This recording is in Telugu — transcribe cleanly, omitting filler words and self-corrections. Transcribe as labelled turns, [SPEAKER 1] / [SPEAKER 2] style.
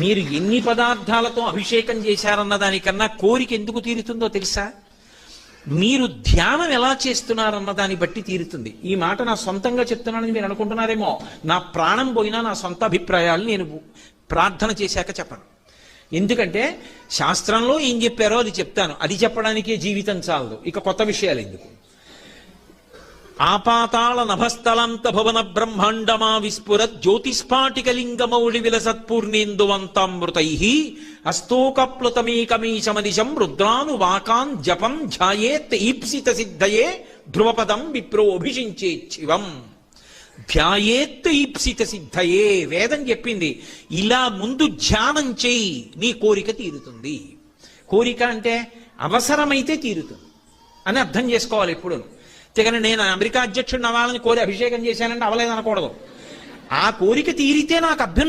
[SPEAKER 1] మీరు ఎన్ని పదార్థాలతో అభిషేకం చేశారన్న దానికన్నా కోరిక ఎందుకు తీరుతుందో తెలుసా? మీరు ధ్యానం ఎలా చేస్తున్నారన్న దాన్ని బట్టి తీరుతుంది. ఈ మాట నా సొంతంగా చెప్తున్నానని మీరు అనుకుంటున్నారేమో. నా ప్రాణం పోయినా నా సొంత అభిప్రాయాలు నేను ప్రార్థన చేశాక చెప్పను. ఎందుకంటే శాస్త్రంలో ఏం చెప్పారో అది చెప్తాను. అది చెప్పడానికే జీవితం చాలదు, ఇక కొత్త విషయాలు ఎందుకు. ఆపాతాళ నభస్థలంత భవన బ్రహ్మాండమా విస్ఫురత్ జ్యోతిస్ఫాటికలింగమౌళి విలసత్పూర్ణేందువంతామృతై హస్తోకప్లుతమేకమీశమదిశం రుద్రాను వాకాన్ జపం ధ్యాయేత్ ఈప్సిత సిద్ధయే ధ్రువపదం విప్రోభిషించేచ్చివం. ధ్యాయేత్ ఈప్సిత సిద్ధయే వేదం చెప్పింది. ఇలా ముందు ధ్యానం చేయి, నీ కోరిక తీరుతుంది. కోరిక అంటే అవసరమైతే తీరుతుంది అని అర్థం చేసుకోవాలి ఎప్పుడు. కానీ నేను అమెరికా అధ్యక్షుడిని అవ్వాలని కోరి అభిషేకం చేశానంటే అవలేదనకూడదు. ఆ కోరిక తీరితే నాకు అభ్యున్నతి